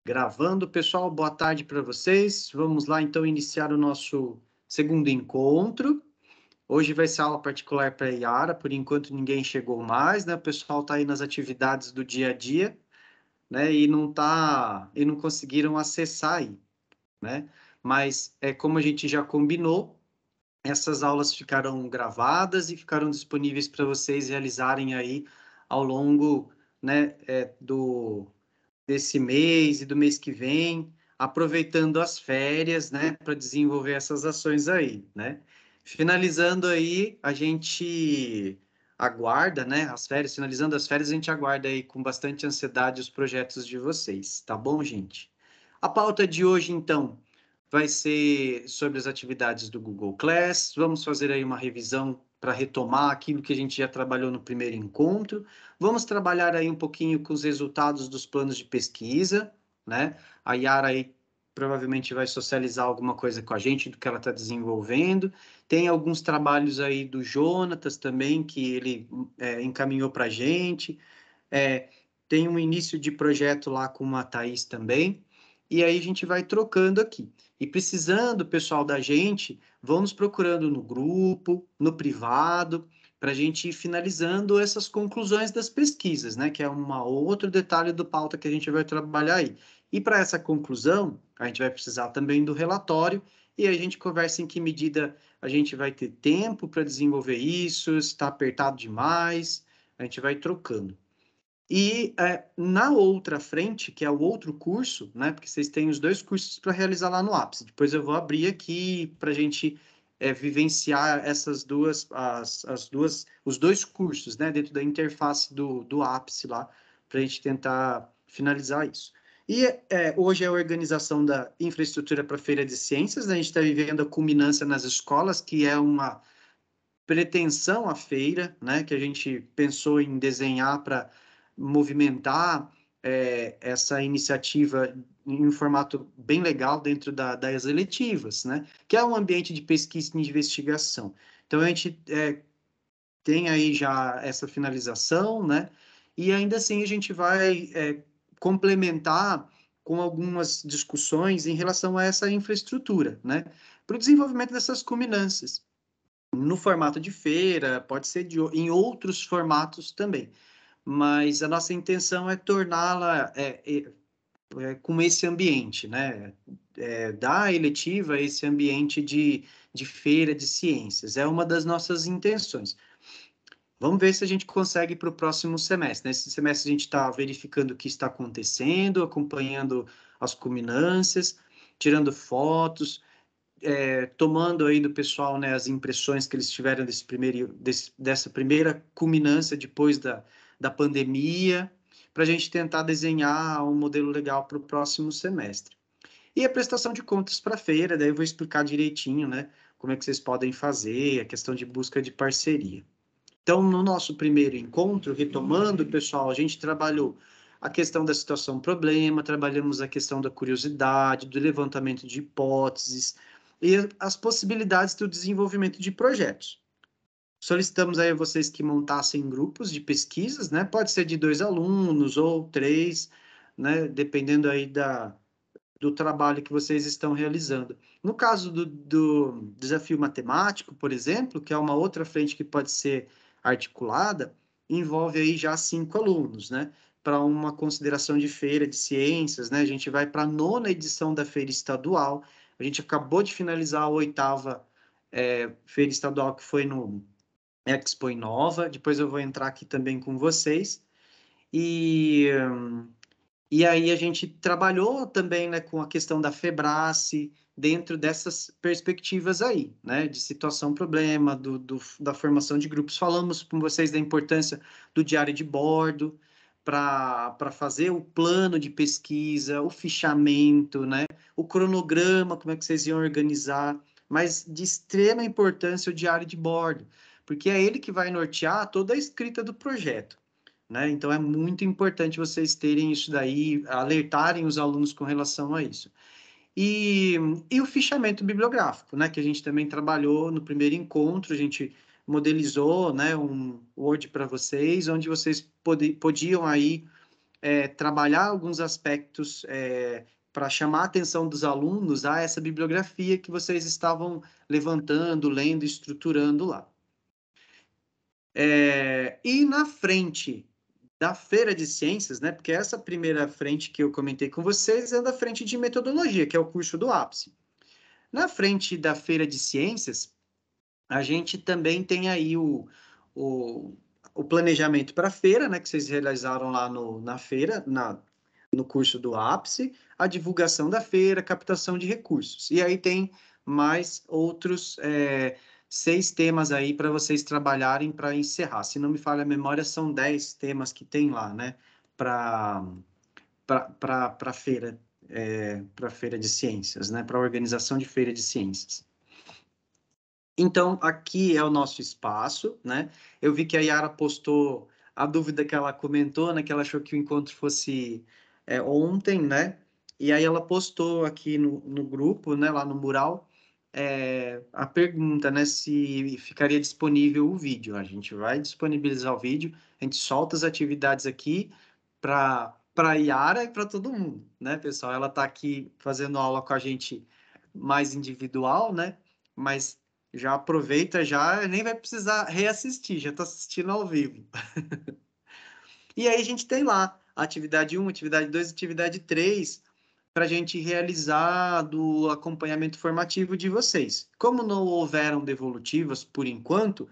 Gravando, pessoal, boa tarde para vocês. Vamos lá, então, iniciar o nosso segundo encontro. Hoje vai ser aula particular para a Yara, por enquanto ninguém chegou mais, né? O pessoal está aí nas atividades do dia a dia, né? E não conseguiram acessar aí, né? Mas, como a gente já combinou, essas aulas ficarão gravadas e ficarão disponíveis para vocês realizarem aí ao longo, né, desse mês e do mês que vem, aproveitando as férias, né, para desenvolver essas ações aí, né? Finalizando aí, a gente aguarda, né, as férias, finalizando as férias, a gente aguarda aí com bastante ansiedade os projetos de vocês, tá bom, gente? A pauta de hoje, então, vai ser sobre as atividades do Google Class. Vamos fazer aí uma revisão para retomar aquilo que a gente já trabalhou no primeiro encontro. Vamos trabalhar aí um pouquinho com os resultados dos planos de pesquisa, né? A Yara aí provavelmente vai socializar alguma coisa com a gente do que ela está desenvolvendo. Tem alguns trabalhos aí do Jonatas também, que ele encaminhou para a gente. É, tem um início de projeto lá com a Thaís também. E aí a gente vai trocando aqui. E precisando, pessoal, da gente, vamos procurando no grupo, no privado, para a gente ir finalizando essas conclusões das pesquisas, né? Que é um outro detalhe do pauta que a gente vai trabalhar aí. E para essa conclusão, a gente vai precisar também do relatório, e a gente conversa em que medida a gente vai ter tempo para desenvolver isso, se está apertado demais, a gente vai trocando. E na outra frente, que é o outro curso, né? Porque vocês têm os dois cursos para realizar lá no Ápice. Depois eu vou abrir aqui para a gente vivenciar essas duas, os dois cursos, né? Dentro da interface do Ápice lá, para a gente tentar finalizar isso. E hoje é a organização da infraestrutura para a Feira de Ciências, né? A gente está vivendo a culminância nas escolas, que é uma pretensão à feira, né? Que a gente pensou em desenhar para movimentar essa iniciativa em um formato bem legal dentro das eletivas, né? Que é um ambiente de pesquisa e de investigação. Então, a gente tem aí já essa finalização, né? E ainda assim a gente vai complementar com algumas discussões em relação a essa infraestrutura, né? Para o desenvolvimento dessas culminâncias no formato de feira, pode ser em outros formatos também, mas a nossa intenção é torná-la com esse ambiente, né? Dar a eletiva esse ambiente de feira de ciências, é uma das nossas intenções. Vamos ver se a gente consegue para o próximo semestre. Nesse semestre a gente está verificando o que está acontecendo, acompanhando as culminâncias, tirando fotos, tomando aí do pessoal, né, as impressões que eles tiveram dessa primeira culminância depois da pandemia, para a gente tentar desenhar um modelo legal para o próximo semestre. E a prestação de contas para a feira, daí eu vou explicar direitinho, né, como é que vocês podem fazer, a questão de busca de parceria. Então, no nosso primeiro encontro, retomando, pessoal, a gente trabalhou a questão da situação-problema, trabalhamos a questão da curiosidade, do levantamento de hipóteses e as possibilidades do desenvolvimento de projetos. Solicitamos aí a vocês que montassem grupos de pesquisas, né? Pode ser de 2 alunos ou 3, né? Dependendo aí do trabalho que vocês estão realizando. No caso do desafio matemático, por exemplo, que é uma outra frente que pode ser articulada, envolve aí já 5 alunos, né? Para uma consideração de feira de ciências, né? A gente vai para a 9ª edição da feira estadual. A gente acabou de finalizar a 8ª feira estadual, que foi no Expo Inova. Depois eu vou entrar aqui também com vocês. E e aí a gente trabalhou também, né, com a questão da Febrace, dentro dessas perspectivas aí, né, de situação-problema, da formação de grupos. Falamos com vocês da importância do diário de bordo para fazer o plano de pesquisa, o fichamento, né, o cronograma, como é que vocês iam organizar, mas de extrema importância o diário de bordo, porque é ele que vai nortear toda a escrita do projeto, né? Então, é muito importante vocês terem isso daí, alertarem os alunos com relação a isso. E, e o fichamento bibliográfico, né? Que a gente também trabalhou no primeiro encontro, a gente modelizou, né, um Word para vocês, onde vocês podiam aí trabalhar alguns aspectos para chamar a atenção dos alunos a essa bibliografia que vocês estavam levantando, lendo, estruturando lá. E na frente da Feira de Ciências, né, porque essa primeira frente que eu comentei com vocês é da frente de metodologia, que é o curso do ápice. Na frente da Feira de Ciências, a gente também tem aí o planejamento para a feira, né, que vocês realizaram lá na feira, no curso do ápice, a divulgação da feira, captação de recursos. E aí tem mais outros 6 temas aí para vocês trabalharem para encerrar. Se não me falha a memória, são 10 temas que tem lá, né, para a feira, para a feira de ciências, né, para a organização de feira de ciências. Então, aqui é o nosso espaço, né? Eu vi que a Yara postou a dúvida que ela comentou, né? Que ela achou que o encontro fosse ontem, né? E aí ela postou aqui no grupo, né? Lá no mural, a pergunta, né? Se ficaria disponível o vídeo. A gente vai disponibilizar o vídeo, a gente solta as atividades aqui para a Yara e para todo mundo, né, pessoal? Ela está aqui fazendo aula com a gente mais individual, né? Mas já aproveita, já nem vai precisar reassistir, já está assistindo ao vivo. E aí a gente tem lá atividade 1, atividade 2, atividade 3, para a gente realizar do acompanhamento formativo de vocês. Como não houveram devolutivas por enquanto,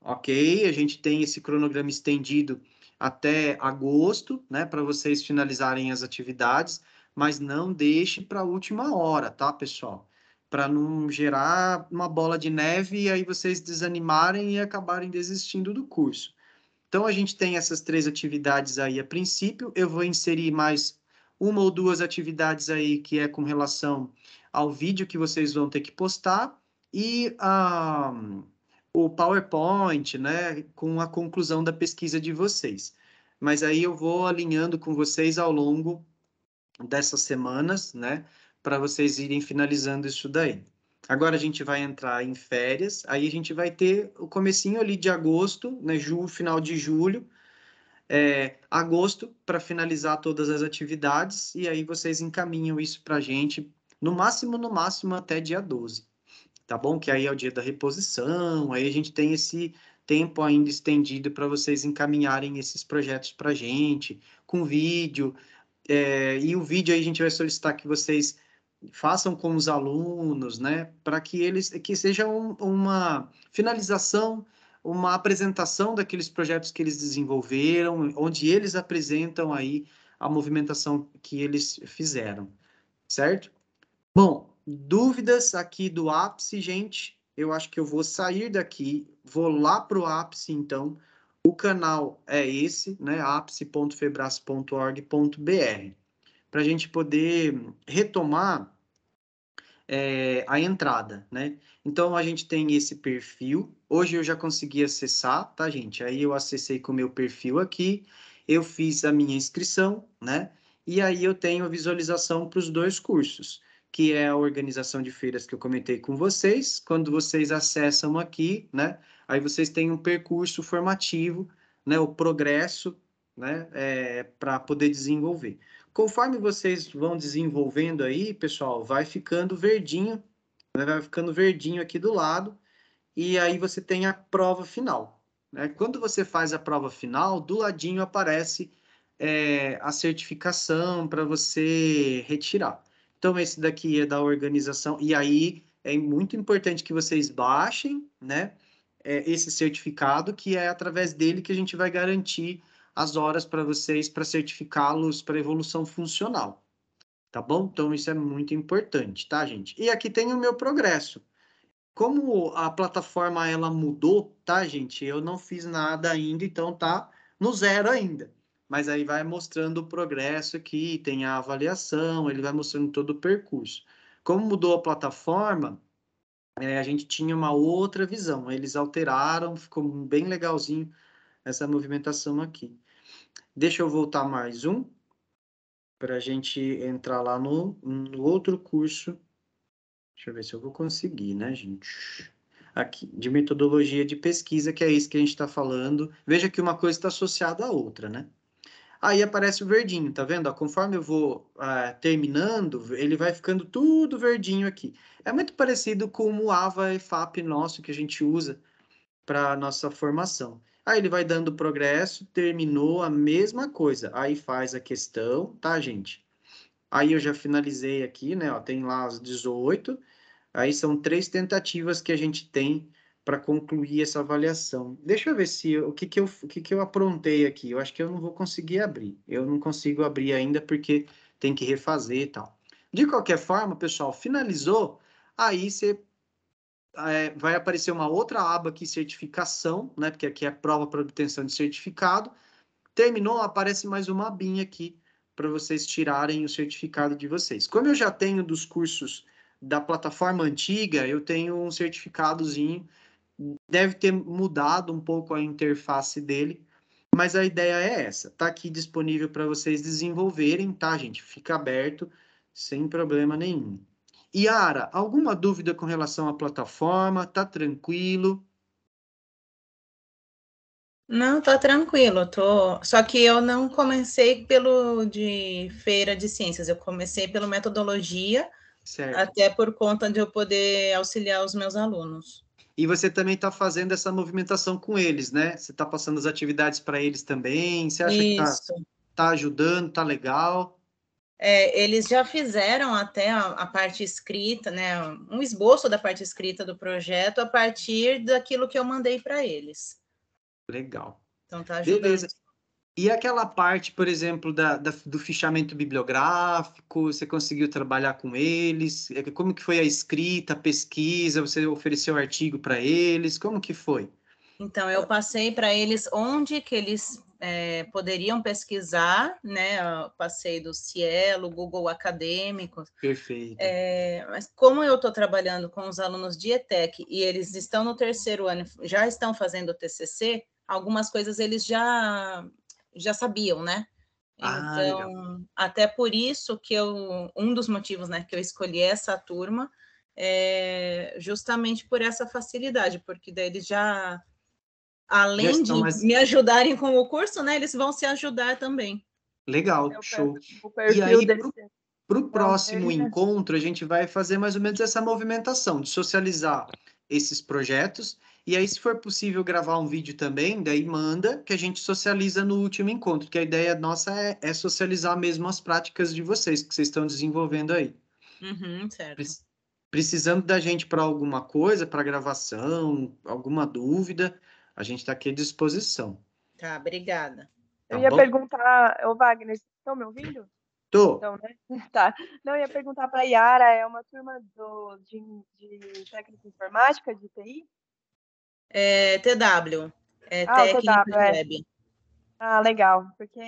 ok, a gente tem esse cronograma estendido até agosto, né, para vocês finalizarem as atividades, mas não deixe para a última hora, tá, pessoal? Para não gerar uma bola de neve e aí vocês desanimarem e acabarem desistindo do curso. Então, a gente tem essas 3 atividades aí a princípio. Eu vou inserir mais 1 ou 2 atividades aí que é com relação ao vídeo que vocês vão ter que postar e o PowerPoint, né, com a conclusão da pesquisa de vocês. Mas aí eu vou alinhando com vocês ao longo dessas semanas, né, para vocês irem finalizando isso daí. Agora a gente vai entrar em férias, aí a gente vai ter o comecinho ali de agosto, né, final de julho, agosto, para finalizar todas as atividades, e aí vocês encaminham isso para a gente, no máximo, até dia 12, tá bom? Que aí é o dia da reposição, aí a gente tem esse tempo ainda estendido para vocês encaminharem esses projetos para a gente, com vídeo, e o vídeo aí a gente vai solicitar que vocês façam com os alunos, né, para que seja uma finalização, uma apresentação daqueles projetos que eles desenvolveram, onde eles apresentam aí a movimentação que eles fizeram, certo? Bom, dúvidas aqui do ápice, gente? Eu acho que eu vou sair daqui, vou lá para o ápice, então. O canal é esse, né? apice.febras.org.br, para a gente poder retomar a entrada, né? Então, a gente tem esse perfil. Hoje eu já consegui acessar, tá, gente? Aí eu acessei com o meu perfil aqui, eu fiz a minha inscrição, né? E aí eu tenho a visualização para os 2 cursos, que é a organização de feiras que eu comentei com vocês. Quando vocês acessam aqui, né? Aí vocês têm um percurso formativo, né? O progresso, né? Para poder desenvolver. Conforme vocês vão desenvolvendo aí, pessoal, vai ficando verdinho, né? Vai ficando verdinho aqui do lado, e aí você tem a prova final, né? Quando você faz a prova final, do ladinho aparece a certificação para você retirar. Então, esse daqui é da organização, e aí é muito importante que vocês baixem, né? Esse certificado, que é através dele que a gente vai garantir as horas para vocês, para certificá-los para evolução funcional, tá bom? Então, isso é muito importante, tá, gente? E aqui tem o meu progresso. Como a plataforma, ela mudou, tá, gente? Eu não fiz nada ainda, então tá no 0 ainda. Mas aí vai mostrando o progresso aqui, tem a avaliação, ele vai mostrando todo o percurso. Como mudou a plataforma, a gente tinha uma outra visão. Eles alteraram, ficou bem legalzinho essa movimentação aqui. Deixa eu voltar mais um, para a gente entrar lá no outro curso. Deixa eu ver se eu vou conseguir, né, gente? Aqui, de metodologia de pesquisa, que é isso que a gente está falando. Veja que uma coisa está associada à outra, né? Aí aparece o verdinho, tá vendo? Ó, conforme eu vou terminando, ele vai ficando tudo verdinho aqui. É muito parecido com o AVA EFAP nosso que a gente usa para nossa formação. Aí ele vai dando progresso, terminou a mesma coisa. Aí faz a questão, tá, gente? Aí eu já finalizei aqui, né? Ó, tem lá as 18. Aí são 3 tentativas que a gente tem para concluir essa avaliação. Deixa eu ver se o que que eu aprontei aqui. Eu acho que eu não vou conseguir abrir. Eu não consigo abrir ainda porque tem que refazer e tal. De qualquer forma, pessoal, finalizou. Aí você vai aparecer uma outra aba aqui, certificação, né? Porque aqui é a prova para obtenção de certificado. Terminou, aparece mais uma abinha aqui para vocês tirarem o certificado de vocês. Como eu já tenho dos cursos da plataforma antiga, eu tenho um certificadozinho, deve ter mudado um pouco a interface dele, mas a ideia é essa. Tá aqui disponível para vocês desenvolverem, tá, gente? Fica aberto, sem problema nenhum. Yara, alguma dúvida com relação à plataforma? Tá tranquilo? Não, tá tranquilo, tô. Só que eu não comecei pelo de feira de ciências, eu comecei pelo metodologia, Certo. até por conta de eu poder auxiliar os meus alunos. E você também está fazendo essa movimentação com eles, né? Você está passando as atividades para eles também. Você acha que Isso. tá ajudando, tá legal? Eles já fizeram até a parte escrita, né? Um esboço da parte escrita do projeto a partir daquilo que eu mandei para eles. Legal. Então tá ajudando. Beleza. E aquela parte, por exemplo, do fichamento bibliográfico, você conseguiu trabalhar com eles? Como que foi a escrita, a pesquisa? Você ofereceu artigo para eles? Como que foi? Então, eu passei para eles onde que eles poderiam pesquisar, né? Eu passei do Cielo, Google Acadêmico. Perfeito. Mas como eu estou trabalhando com os alunos de ETEC e eles estão no terceiro ano, já estão fazendo o TCC, algumas coisas eles já sabiam, né? Ah, legal. Então, até por isso que um dos motivos, né, que eu escolhi essa turma é justamente por essa facilidade, porque daí eles já, Já além estão de mais... me ajudarem com o curso, né, eles vão se ajudar também. Legal, É show. o E perfil aí, desse. para o Não, próximo encontro, a gente vai fazer mais ou menos essa movimentação de socializar esses projetos. E aí, se for possível gravar um vídeo também, daí manda que a gente socializa no último encontro, que a ideia nossa é socializar mesmo as práticas de vocês, que vocês estão desenvolvendo aí. Uhum, certo. Precisando da gente para alguma coisa, para gravação, alguma dúvida, a gente está aqui à disposição, Tá, obrigada. eu tá ia bom? perguntar, ô Wagner, vocês estão me ouvindo? Tô. Então, né? Tá. Não, eu ia perguntar para a Yara, é uma turma de técnica informática, de TI? TW, Ah, o técnica TW, de é. web. Ah, legal, porque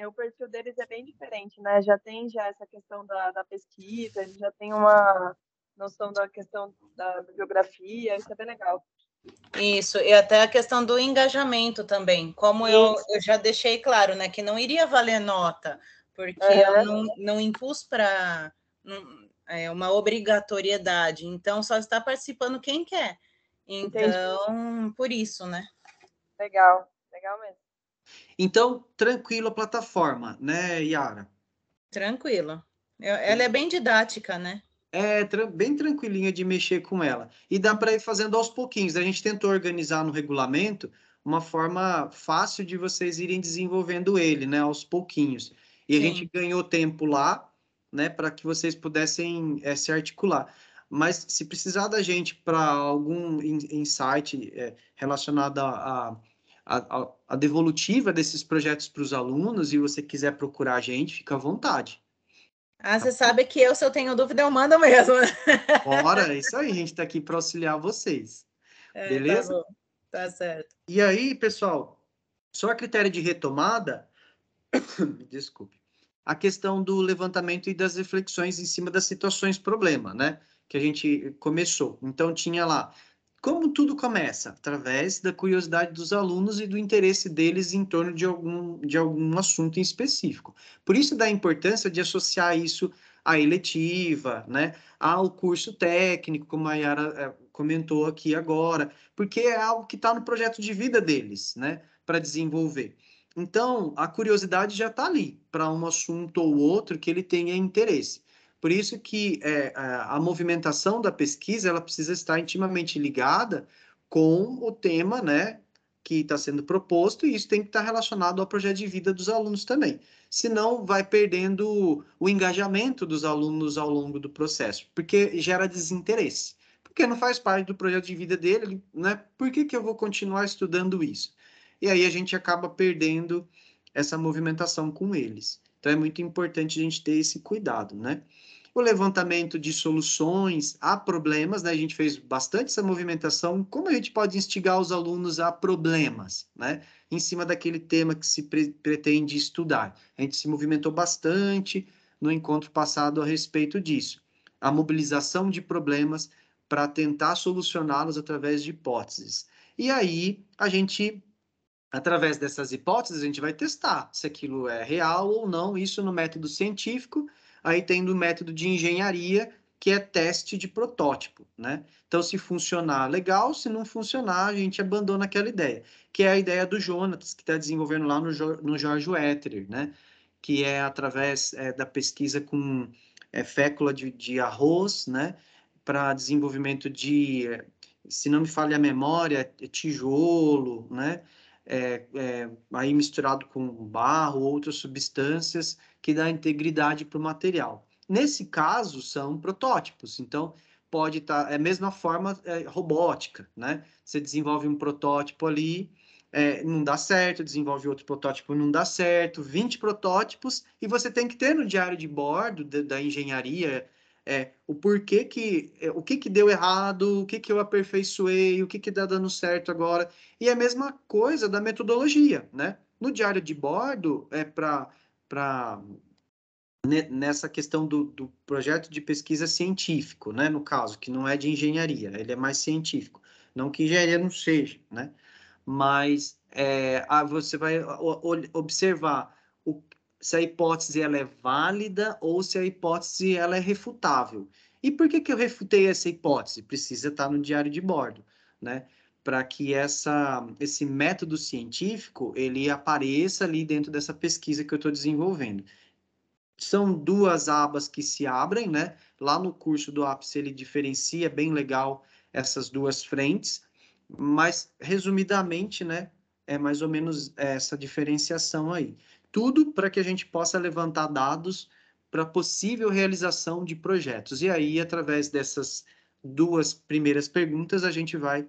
o perfil deles é bem diferente, né? Já tem já essa questão da pesquisa, eles já têm uma noção da questão da bibliografia, isso é bem legal. Isso, e até a questão do engajamento também. Como Isso. eu já deixei claro, né, que não iria valer nota, porque eu Aham. não impus para uma obrigatoriedade. Então, só está participando quem quer. Entendi. Então, por isso, né? Legal, legal mesmo. Então, tranquilo a plataforma, né, Yara? Tranquilo. Ela é bem didática, né? É bem tranquilinha de mexer com ela. E dá para ir fazendo aos pouquinhos. A gente tentou organizar no regulamento uma forma fácil de vocês irem desenvolvendo ele, né, aos pouquinhos. E a gente Sim. ganhou tempo lá, né, para que vocês pudessem se articular. Mas se precisar da gente para algum insight relacionado à devolutiva desses projetos para os alunos e você quiser procurar a gente, fica à vontade. Ah, Tá você bom? sabe que eu, se eu tenho dúvida, eu mando mesmo, né? Bora, é isso aí, a gente está aqui para auxiliar vocês. Tá Beleza? bom, tá certo. E aí, pessoal, só a critério de retomada, me desculpe, a questão do levantamento e das reflexões em cima das situações problema, né? Que a gente começou. Então, tinha lá, como tudo começa? Através da curiosidade dos alunos e do interesse deles em torno de algum assunto em específico. Por isso, da importância de associar isso à eletiva, né? Ao curso técnico, como a Yara comentou aqui agora, porque é algo que está no projeto de vida deles, né? Para desenvolver. Então, a curiosidade já está ali para um assunto ou outro que ele tenha interesse. Por isso que a movimentação da pesquisa ela precisa estar intimamente ligada com o tema, né, que está sendo proposto, e isso tem que estar relacionado ao projeto de vida dos alunos também. Senão, vai perdendo o engajamento dos alunos ao longo do processo, porque gera desinteresse. Porque não faz parte do projeto de vida dele, né? Por que que eu vou continuar estudando isso? E aí a gente acaba perdendo essa movimentação com eles. Então é muito importante a gente ter esse cuidado, né? O levantamento de soluções a problemas, né? A gente fez bastante essa movimentação. Como a gente pode instigar os alunos a problemas, né? Em cima daquele tema que se pretende estudar. A gente se movimentou bastante no encontro passado a respeito disso. A mobilização de problemas para tentar solucioná-los através de hipóteses. E aí, através dessas hipóteses, a gente vai testar se aquilo é real ou não, isso no método científico, aí tem do método de engenharia, que é teste de protótipo, né? Então, se funcionar, legal, se não funcionar, a gente abandona aquela ideia, que é a ideia do Jonatas, que está desenvolvendo lá no George Wetterer, né? Que é através da pesquisa com fécula de arroz, né? Para desenvolvimento se não me falha a memória, tijolo, né? Aí misturado com barro, outras substâncias que dá integridade para o material. Nesse caso, são protótipos, então pode estar, é a mesma forma robótica, né? Você desenvolve um protótipo ali, não dá certo, desenvolve outro protótipo, não dá certo, 20 protótipos, e você tem que ter no diário de bordo da engenharia o porquê o que deu errado, o que eu aperfeiçoei, o que está dando certo agora. E a mesma coisa da metodologia, né? No diário de bordo, nessa questão do projeto de pesquisa científico, né? No caso, que não é de engenharia, ele é mais científico. Não que engenharia não seja, né? Mas você vai observar se a hipótese ela é válida ou se a hipótese ela é refutável. E por que que eu refutei essa hipótese? Precisa estar no diário de bordo, né? Para que esse método científico ele apareça ali dentro dessa pesquisa que eu estou desenvolvendo. São duas abas que se abrem, né? Lá no curso do ápice ele diferencia bem legal essas duas frentes, mas resumidamente, né? É mais ou menos essa diferenciação aí. Tudo para que a gente possa levantar dados para possível realização de projetos. E aí, através dessas duas primeiras perguntas, a gente vai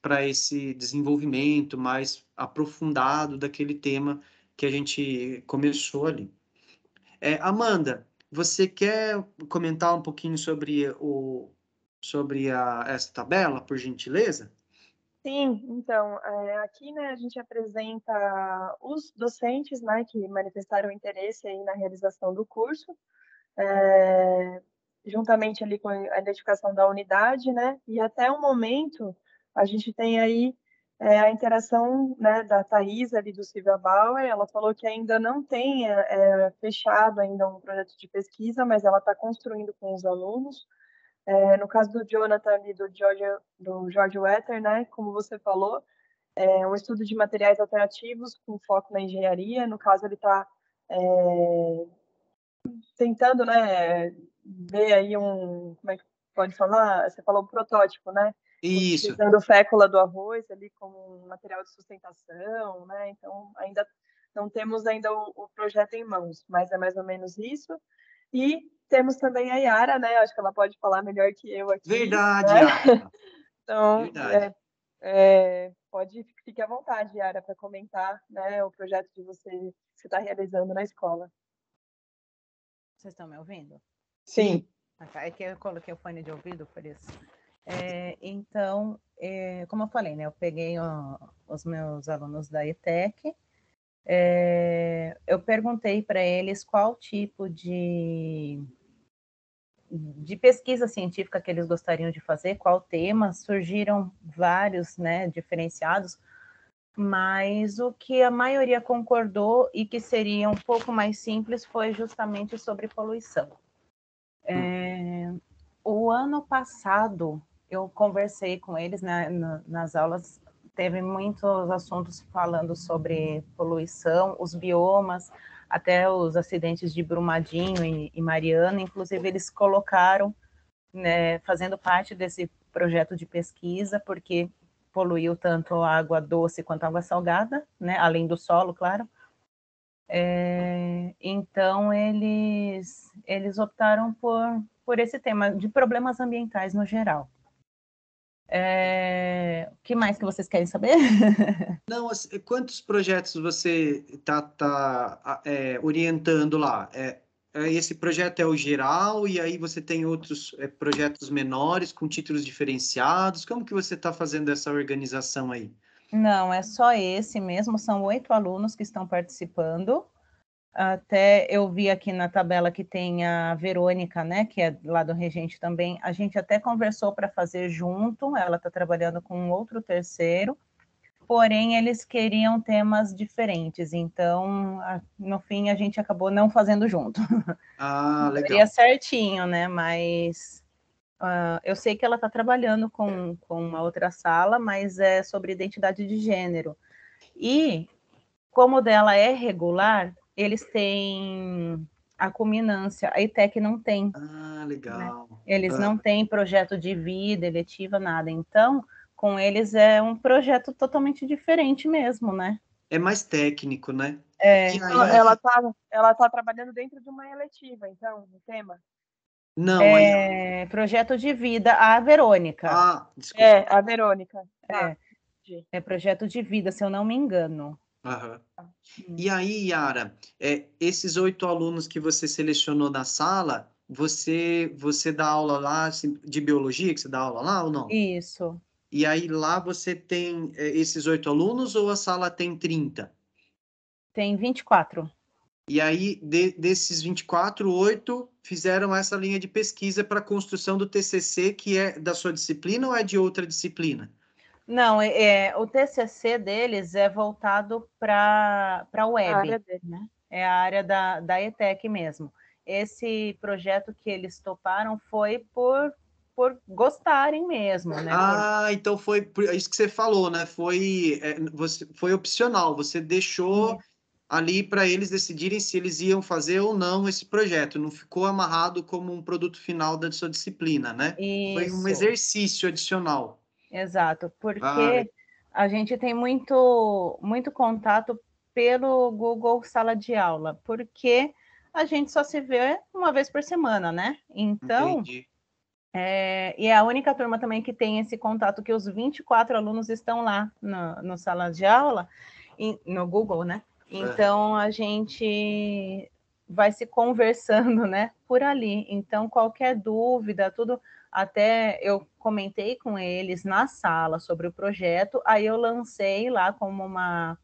para esse desenvolvimento mais aprofundado daquele tema que a gente começou ali. Amanda, você quer comentar um pouquinho sobre essa tabela, por gentileza? Sim, então, aqui, né, a gente apresenta os docentes, né, que manifestaram interesse aí na realização do curso, juntamente ali com a identificação da unidade, né, e até o momento a gente tem aí a interação, né, da Thais ali do Silvia Bauer. Ela falou que ainda não tem fechado ainda um projeto de pesquisa, mas ela está construindo com os alunos. No caso do Jonathan e do George Wetter, né, como você falou, é um estudo de materiais alternativos com foco na engenharia. No caso, ele está tentando, né, ver aí como é que pode falar? Você falou um protótipo, né? Isso. Utilizando fécula do arroz ali como um material de sustentação, né? Então, ainda não temos ainda o projeto em mãos, mas é mais ou menos isso. E temos também a Yara, né? Acho que ela pode falar melhor que eu aqui, Verdade, né? Yara. Então, Verdade. fique à vontade, Yara, para comentar, né, o projeto que você está realizando na escola. Vocês estão me ouvindo? Sim. É que eu coloquei o fone de ouvido, por isso. Então, como eu falei, né, eu peguei os meus alunos da ETEC, eu perguntei para eles qual tipo de pesquisa científica que eles gostariam de fazer, qual tema. Surgiram vários, né, diferenciados, mas o que a maioria concordou e que seria um pouco mais simples foi justamente sobre poluição. O ano passado, eu conversei com eles nas aulas teve muitos assuntos falando sobre poluição, os biomas, até os acidentes de Brumadinho e Mariana, inclusive eles colocaram, né, fazendo parte desse projeto de pesquisa, porque poluiu tanto a água doce quanto a água salgada, né, além do solo, claro. Então, eles optaram por esse tema de problemas ambientais no geral. O que mais que vocês querem saber? Não, quantos projetos você está orientando lá? Esse projeto é o geral, e aí você tem outros projetos menores com títulos diferenciados? Como que você está fazendo essa organização aí? Não, é só esse mesmo, são 8 alunos que estão participando. Até eu vi aqui na tabela que tem a Verônica, né, que é lá do Regente também. A gente até conversou para fazer junto, ela está trabalhando com um outro terceiro, porém eles queriam temas diferentes, então no fim a gente acabou não fazendo junto. Ah, Seria legal. certinho, né, mas eu sei que ela está trabalhando com uma outra sala, mas é sobre identidade de gênero. E como o dela é regular, eles têm a culminância, a ETEC não tem. Ah, Né? legal. Eles não têm projeto de vida, eletiva, nada. Então, com eles é um projeto totalmente diferente mesmo, né? É mais técnico, né? É, E aí... Ela tá trabalhando dentro de uma eletiva, então, o tema? Não, aí... projeto de vida, a Verônica. Ah, desculpa. A Verônica. Tá. É projeto de vida, se eu não me engano. Aham. E aí, Yara, esses 8 alunos que você selecionou na sala, você dá aula lá assim, de biologia, que você dá aula lá ou não? Isso. E aí lá você tem esses 8 alunos ou a sala tem 30? Tem 24. E aí, desses 24, 8 fizeram essa linha de pesquisa para a construção do TCC, que é da sua disciplina ou é de outra disciplina? Não, o TCC deles é voltado para a A web, área dele. né? É a área da ETEC mesmo. Esse projeto que eles toparam foi por gostarem mesmo, né? Ah, então foi por isso que você falou, né? Foi opcional, você deixou ali para eles decidirem se eles iam fazer ou não esse projeto, não ficou amarrado como um produto final da sua disciplina, né? Foi um Isso, exercício adicional. exato, Ah, porque a gente tem muito contato pelo Google Sala de Aula, porque a gente só se vê uma vez por semana, né? Então, entendi. e é a única turma também que tem esse contato, que os 24 alunos estão lá no sala de aula, no Google, né? Então, a gente vai se conversando, né, por ali. Então, qualquer dúvida, tudo, até eu comentei com eles na sala sobre o projeto, aí eu lancei lá como uma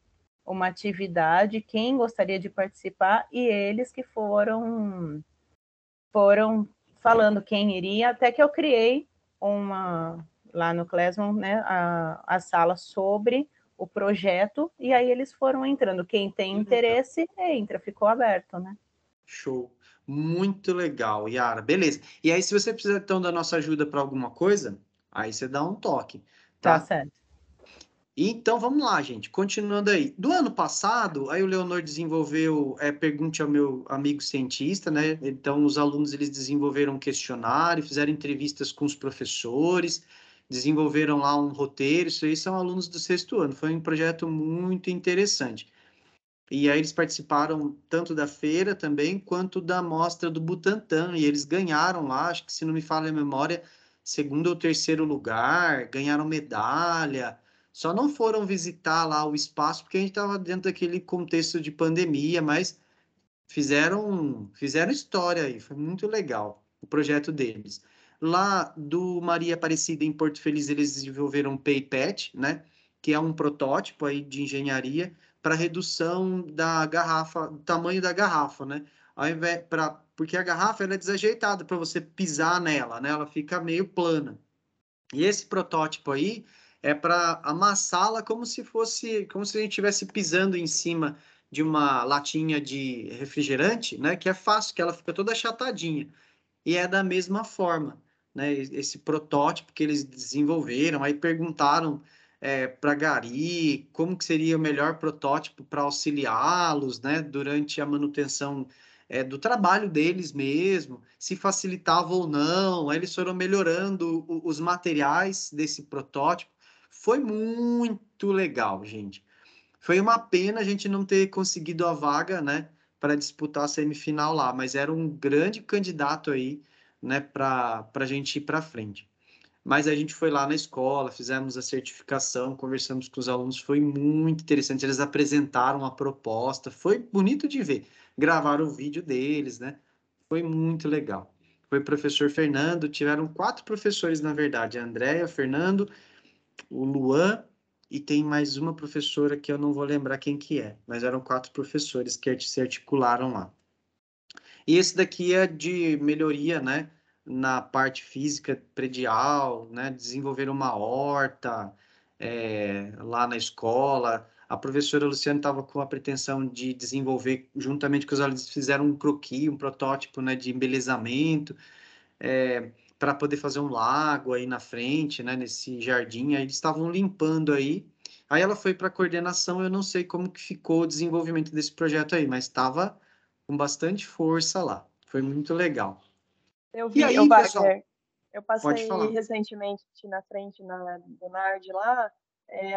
atividade, quem gostaria de participar, e eles que foram falando quem iria, até que eu criei lá no Classroom, né, a sala sobre o projeto, e aí eles foram entrando. Quem tem interesse, entra, ficou aberto, né? Show. Muito legal, Yara. Beleza. E aí, se você precisar, então, da nossa ajuda para alguma coisa, aí você dá um toque, Tá tá? certo. Então, vamos lá, gente. Continuando aí. Do ano passado, aí o Leonor desenvolveu, pergunte ao meu amigo cientista, né? Então, os alunos, eles desenvolveram um questionário, fizeram entrevistas com os professores, desenvolveram lá um roteiro. Isso aí são alunos do 6º ano. Foi um projeto muito interessante. E aí eles participaram tanto da feira também, quanto da mostra do Butantã, e eles ganharam lá, acho que se não me falha a memória, 2º ou 3º lugar, ganharam medalha, só não foram visitar lá o espaço, porque a gente estava dentro daquele contexto de pandemia, mas fizeram história aí, foi muito legal o projeto deles. Lá do Maria Aparecida, em Porto Feliz, eles desenvolveram um PayPet, né, que é um protótipo aí de engenharia, para redução da garrafa, do tamanho da garrafa, né? Porque a garrafa ela é desajeitada para você pisar nela, né? Ela fica meio plana. E esse protótipo aí é para amassá-la como se a gente estivesse pisando em cima de uma latinha de refrigerante, né? Que é fácil, que ela fica toda achatadinha. E é da mesma forma, né? Esse protótipo que eles desenvolveram, aí perguntaram para Gari, como que seria o melhor protótipo para auxiliá-los, né, durante a manutenção do trabalho deles mesmo, se facilitava ou não. Aí eles foram melhorando os materiais desse protótipo. Foi muito legal, gente. Foi uma pena a gente não ter conseguido a vaga, né, para disputar a semifinal lá, mas era um grande candidato aí, né, para a gente ir para frente. Mas a gente foi lá na escola, fizemos a certificação, conversamos com os alunos, foi muito interessante. Eles apresentaram a proposta, foi bonito de ver. Gravaram o vídeo deles, né? Foi muito legal. Foi o professor Fernando, tiveram 4 professores, na verdade, a Andréia, o Fernando, o Luan, e tem mais uma professora que eu não vou lembrar quem que é, mas eram 4 professores que se articularam lá. E esse daqui é de melhoria, né, na parte física predial, né, desenvolver uma horta lá na escola. A professora Luciana estava com a pretensão de desenvolver, juntamente com os alunos, fizeram um croquis, um protótipo, né, de embelezamento, para poder fazer um lago aí na frente, né, nesse jardim. Aí eles estavam limpando aí. Aí ela foi para a coordenação, eu não sei como que ficou o desenvolvimento desse projeto aí, mas estava com bastante força lá. Foi muito legal. Eu E vi, o aí, pessoal, Wagner, eu pode passei falar. recentemente na frente do NARD lá,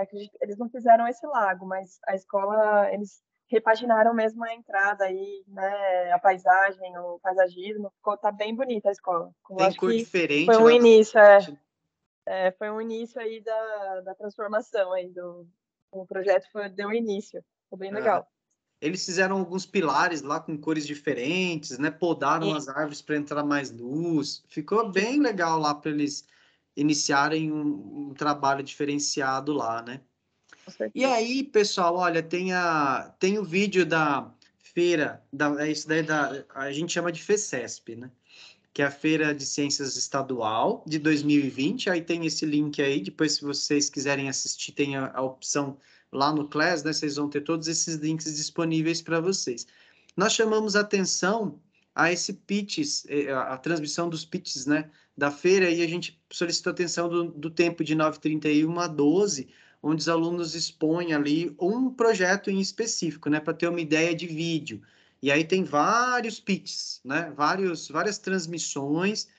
acredito, eles não fizeram esse lago, mas a escola, eles repaginaram mesmo a entrada aí, né, a paisagem, o paisagismo, tá bem bonita a escola. Eu Tem acho cor que foi diferente um lá na início, frente. foi um início aí da transformação aí o projeto deu início, foi bem É, legal. eles fizeram alguns pilares lá com cores diferentes, né? Podaram E, as árvores para entrar mais luz. Ficou bem legal lá para eles iniciarem um trabalho diferenciado lá, né? com E certeza. aí, pessoal, olha, tem o vídeo da feira, isso daí a gente chama de FECESP, né? Que é a Feira de Ciências Estadual de 2020. Aí tem esse link aí, depois se vocês quiserem assistir, tem a opção lá no Class, né? Vocês vão ter todos esses links disponíveis para vocês. Nós chamamos atenção a esse pitches, a transmissão dos pitches, né, da feira, e a gente solicitou atenção do tempo de 9h31 a 12, onde os alunos expõem ali um projeto em específico, né, para ter uma ideia de vídeo. E aí tem vários pitches, né, várias transmissões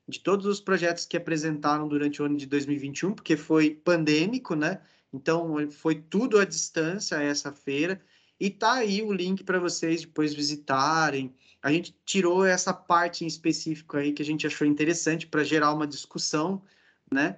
de todos os projetos que apresentaram durante o ano de 2021, porque foi pandêmico, né? Então foi tudo à distância essa feira. E tá aí o link para vocês depois visitarem. A gente tirou essa parte em específico aí que a gente achou interessante para gerar uma discussão, né?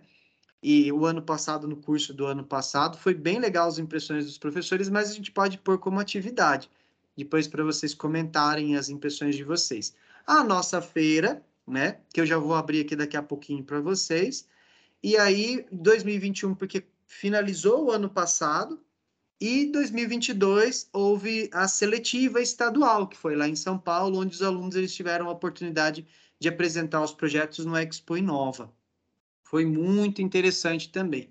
E o ano passado, no curso do ano passado, foi bem legal as impressões dos professores, mas a gente pode pôr como atividade, depois para vocês comentarem as impressões de vocês. A nossa feira, né, que eu já vou abrir aqui daqui a pouquinho para vocês, e aí 2021, porque finalizou o ano passado, e 2022 houve a seletiva estadual, que foi lá em São Paulo, onde os alunos eles tiveram a oportunidade de apresentar os projetos no Expo Inova. Foi muito interessante também.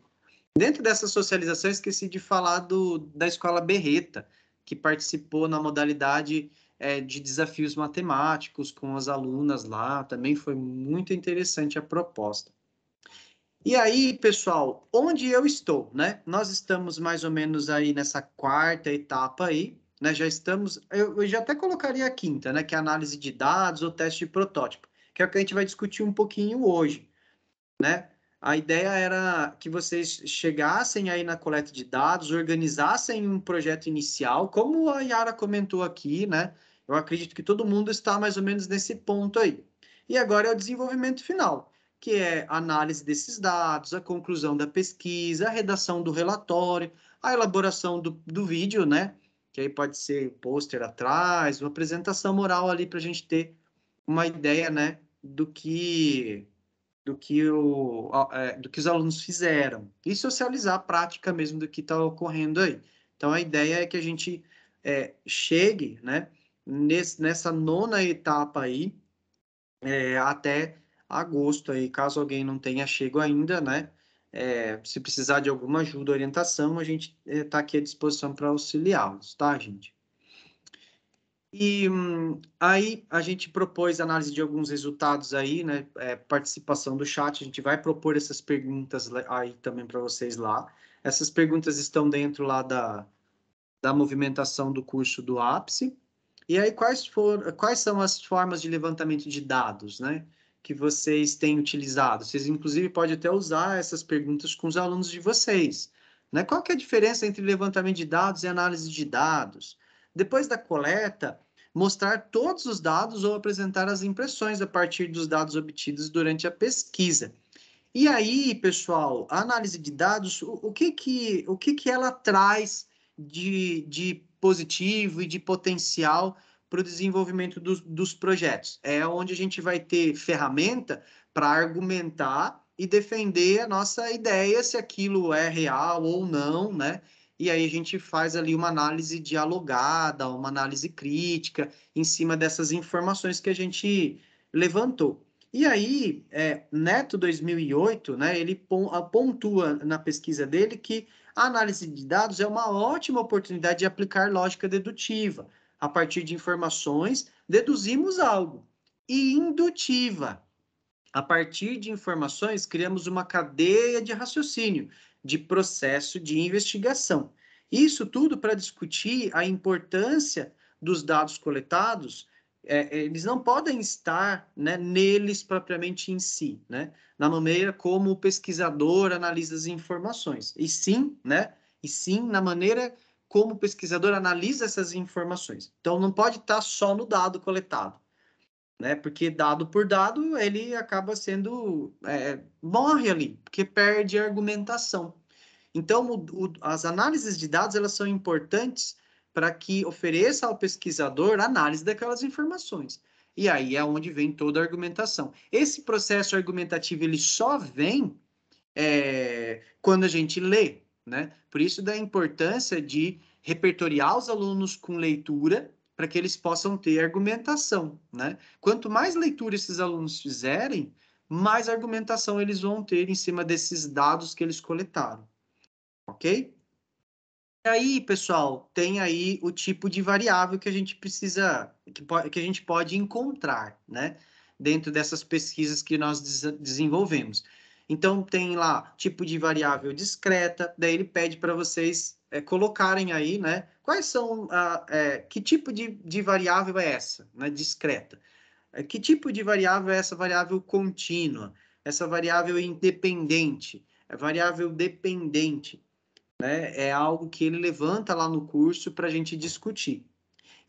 Dentro dessa socialização, eu esqueci de falar da Escola Berreta, que participou na modalidade de desafios matemáticos com as alunas lá. Também foi muito interessante a proposta. E aí, pessoal, onde eu estou, né? Nós estamos mais ou menos aí nessa 4ª etapa aí, né? Já estamos, eu já até colocaria a 5ª, né? Que é a análise de dados ou teste de protótipo, que é o que a gente vai discutir um pouquinho hoje, né? A ideia era que vocês chegassem aí na coleta de dados, organizassem um projeto inicial, como a Yara comentou aqui, né? Eu acredito que todo mundo está mais ou menos nesse ponto aí. E agora é o desenvolvimento final, que é a análise desses dados, a conclusão da pesquisa, a redação do relatório, a elaboração do vídeo, né? Que aí pode ser pôster atrás, uma apresentação oral ali para a gente ter uma ideia, né? Do que os alunos fizeram e socializar a prática mesmo do que está ocorrendo aí. Então, a ideia é que a gente chegue, né, nessa 9ª etapa aí, até agosto aí, caso alguém não tenha chego ainda, né, se precisar de alguma ajuda, orientação, a gente está aqui à disposição para auxiliá-los, tá, gente? E aí a gente propôs análise de alguns resultados aí, né? Participação do chat, a gente vai propor essas perguntas aí também para vocês lá. Essas perguntas estão dentro lá da movimentação do curso do Ápice. E aí, quais são as formas de levantamento de dados, né, que vocês têm utilizado? Vocês, inclusive, podem até usar essas perguntas com os alunos de vocês, né? Qual que é a diferença entre levantamento de dados e análise de dados? Depois da coleta, mostrar todos os dados ou apresentar as impressões a partir dos dados obtidos durante a pesquisa. E aí, pessoal, a análise de dados, o que ela traz de positivo e de potencial para o desenvolvimento dos projetos? É onde a gente vai ter ferramenta para argumentar e defender a nossa ideia, se aquilo é real ou não, né? E aí a gente faz ali uma análise dialogada, uma análise crítica em cima dessas informações que a gente levantou. E aí, Neto 2008, né, ele pontua na pesquisa dele que a análise de dados é uma ótima oportunidade de aplicar lógica dedutiva. A partir de informações, deduzimos algo. E indutiva. A partir de informações, criamos uma cadeia de raciocínio, de processo de investigação. Isso tudo para discutir a importância dos dados coletados. Eles não podem estar, né, neles propriamente em si, né, na maneira como o pesquisador analisa as informações, e sim, né, na maneira como o pesquisador analisa essas informações. Então, não pode estar só no dado coletado, né? Porque dado por dado, ele acaba sendo... morre ali, porque perde a argumentação. Então, as análises de dados, elas são importantes para que ofereça ao pesquisador análise daquelas informações. E aí é onde vem toda a argumentação. Esse processo argumentativo, ele só vem quando a gente lê, né? Por isso da importância de repertoriar os alunos com leitura, para que eles possam ter argumentação, né? Quanto mais leitura esses alunos fizerem, mais argumentação eles vão ter em cima desses dados que eles coletaram, ok? E aí, pessoal, tem aí o tipo de variável que a gente precisa, que a gente pode encontrar, né? Dentro dessas pesquisas que nós desenvolvemos. Então, tem lá tipo de variável discreta, daí ele pede para vocês colocarem aí, né? Quais são, que tipo de variável é essa, né? Discreta. Que tipo de variável é essa variável contínua? Essa variável independente? É variável dependente? Né? É algo que ele levanta lá no curso para a gente discutir.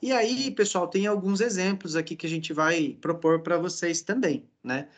E aí, pessoal, tem alguns exemplos aqui que a gente vai propor para vocês também, né?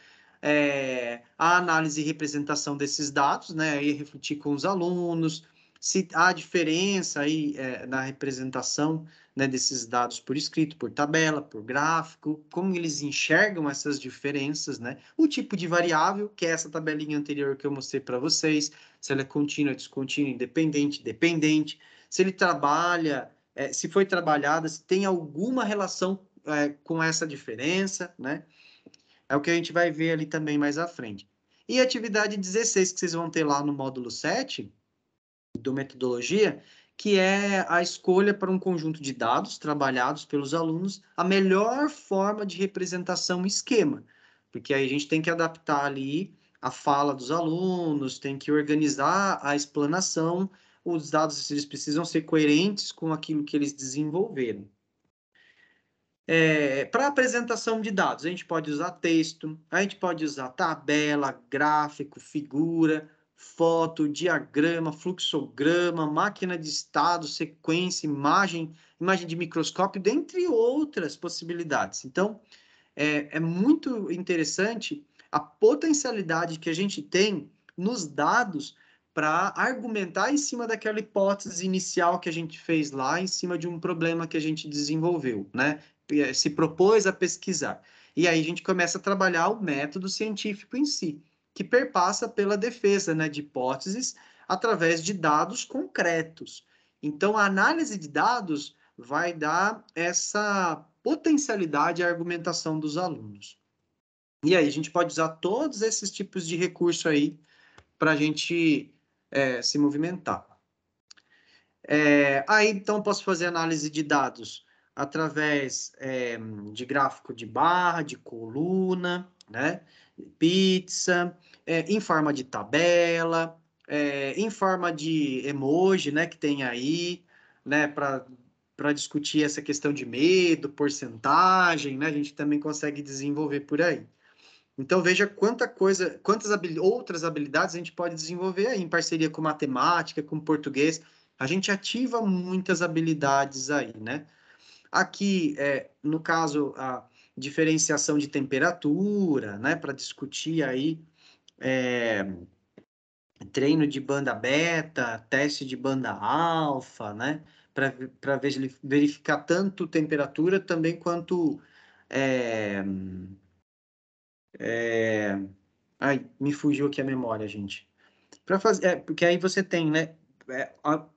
A análise e representação desses dados, né? E refletir com os alunos, se há diferença aí na representação, né, desses dados por escrito, por tabela, por gráfico, como eles enxergam essas diferenças, né? O tipo de variável, que é essa tabelinha anterior que eu mostrei para vocês, se ela é contínua, descontínua, independente, dependente, se ele trabalha, se foi trabalhada, se tem alguma relação com essa diferença, né? É o que a gente vai ver ali também mais à frente. E a atividade 16, que vocês vão ter lá no módulo 7, do metodologia, que é a escolha para um conjunto de dados trabalhados pelos alunos, a melhor forma de representação esquema. Porque aí a gente tem que adaptar ali a fala dos alunos, tem que organizar a explanação, os dados eles precisam ser coerentes com aquilo que eles desenvolveram. Para apresentação de dados, a gente pode usar texto, a gente pode usar tabela, gráfico, figura, foto, diagrama, fluxograma, máquina de estado, sequência, imagem de microscópio, dentre outras possibilidades. Então, é muito interessante a potencialidade que a gente tem nos dados para argumentar em cima daquela hipótese inicial que a gente fez lá, em cima de um problema que a gente desenvolveu, né? Se propôs a pesquisar. E aí a gente começa a trabalhar o método científico em si, que perpassa pela defesa, né, de hipóteses através de dados concretos. Então, a análise de dados vai dar essa potencialidade à argumentação dos alunos. E aí a gente pode usar todos esses tipos de recurso aí para a gente se movimentar. Aí, então, posso fazer análise de dados através de gráfico de barra, de coluna, né? Pizza, em forma de tabela, em forma de emoji, né, que tem aí, né, para discutir essa questão de medo, porcentagem, né, a gente também consegue desenvolver por aí. Então, veja quantas outras habilidades a gente pode desenvolver aí, em parceria com matemática, com português. A gente ativa muitas habilidades aí, né? Aqui, no caso, a diferenciação de temperatura, né, para discutir aí treino de banda beta, teste de banda alfa, né, para verificar tanto temperatura também quanto ai, me fugiu aqui a memória, gente. Para fazer, porque aí você tem, né?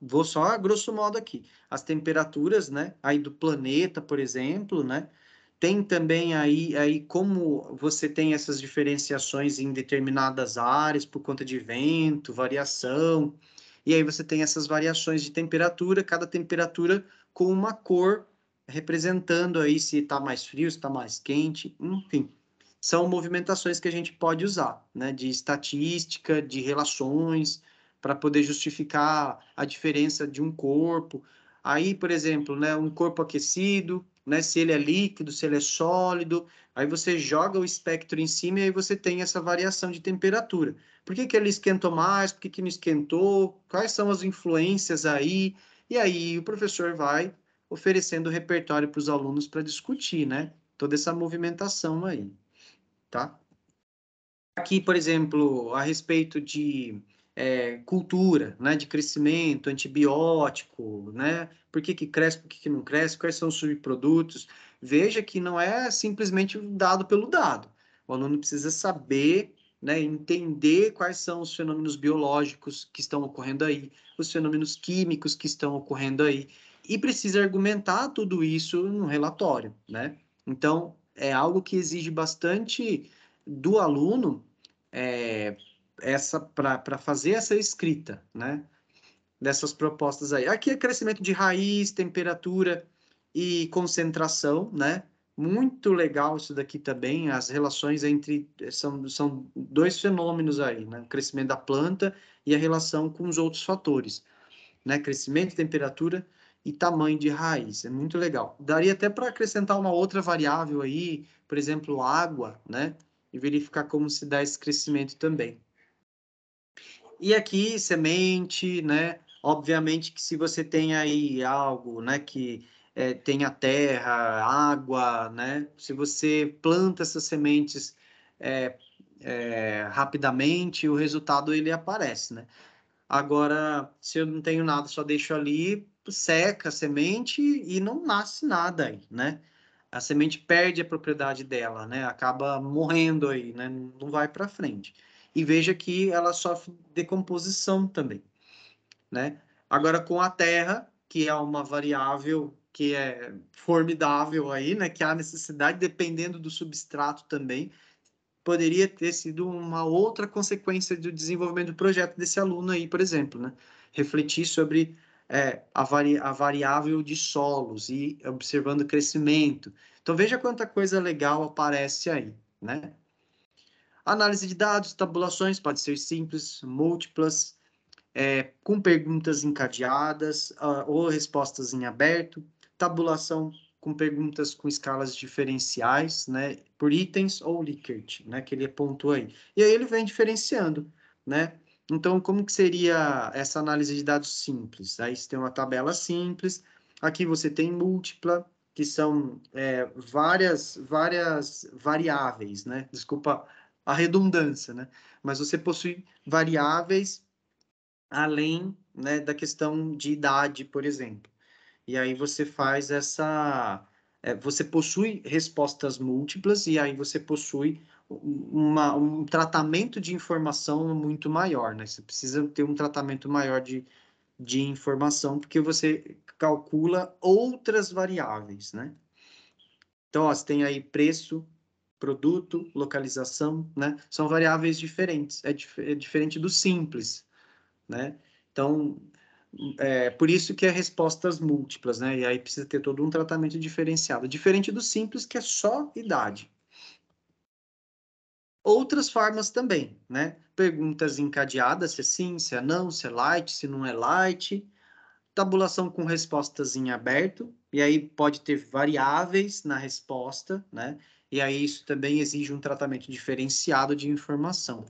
Vou só a grosso modo aqui. As temperaturas, né? Aí do planeta, por exemplo, né? Tem também aí como você tem essas diferenciações em determinadas áreas por conta de vento, variação. E aí você tem essas variações de temperatura, cada temperatura com uma cor representando aí se está mais frio, se está mais quente, enfim são movimentações que a gente pode usar, né, de estatística, de relações, para poder justificar a diferença de um corpo. Aí, por exemplo, né, um corpo aquecido, né, se ele é líquido, se ele é sólido, aí você joga o espectro em cima e aí você tem essa variação de temperatura. Por que que ele esquentou mais? Por que que não esquentou? Quais são as influências aí? E aí o professor vai oferecendo repertório para os alunos para discutir, né, toda essa movimentação aí. Tá? Aqui, por exemplo, a respeito de cultura, né, de crescimento, antibiótico, né, por que que cresce, por que que não cresce, quais são os subprodutos. Veja que não é simplesmente dado pelo dado. O aluno precisa saber, né, entender quais são os fenômenos biológicos que estão ocorrendo aí, os fenômenos químicos que estão ocorrendo aí, e precisa argumentar tudo isso no relatório, né? Então, é algo que exige bastante do aluno para fazer essa escrita, né? Dessas propostas aí. Aqui é crescimento de raiz, temperatura e concentração, né? Muito legal isso daqui também, as relações entre são dois fenômenos aí, né? O crescimento da planta e a relação com os outros fatores, né? Crescimento, temperatura e tamanho de raiz. É muito legal. Daria até para acrescentar uma outra variável aí, por exemplo, água, né? E verificar como se dá esse crescimento também. E aqui, semente, né? Obviamente que se você tem aí algo, né, que tenha terra, água, né? Se você planta essas sementes rapidamente, o resultado ele aparece, né? Agora, se eu não tenho nada, só deixo ali, seca a semente e não nasce nada aí, né? A semente perde a propriedade dela, né? Acaba morrendo aí, né? Não vai para frente. E veja que ela sofre decomposição também, né? Agora, com a terra, que é uma variável que é formidável aí, né? Que há necessidade, dependendo do substrato também, poderia ter sido uma outra consequência do desenvolvimento do projeto desse aluno aí, por exemplo, né? Refletir sobre a variável de solos e observando o crescimento. Então, veja quanta coisa legal aparece aí, né? Análise de dados, tabulações, pode ser simples, múltiplas, com perguntas encadeadas ou respostas em aberto, tabulação com perguntas com escalas diferenciais, né, por itens ou Likert, né, que ele pontuou aí. E aí ele vem diferenciando, né? Então, como que seria essa análise de dados simples? Aí você tem uma tabela simples, aqui você tem múltipla, que são várias variáveis, né? Desculpa a redundância, né? Mas você possui variáveis além, né, da questão de idade, por exemplo. E aí você faz você possui respostas múltiplas e aí você possui um tratamento de informação muito maior, né? Você precisa ter um tratamento maior de informação porque você calcula outras variáveis, né? Então, ó, você tem aí preço, produto, localização, né? São variáveis diferentes. É diferente do simples, né? Então, por isso que é respostas múltiplas, né? E aí precisa ter todo um tratamento diferenciado. Diferente do simples, que é só idade. outras formas também, né? Perguntas encadeadas, se é sim, se é não, se é light, se não é light. Tabulação com respostas em aberto, e aí pode ter variáveis na resposta, né? E aí isso também exige um tratamento diferenciado de informação.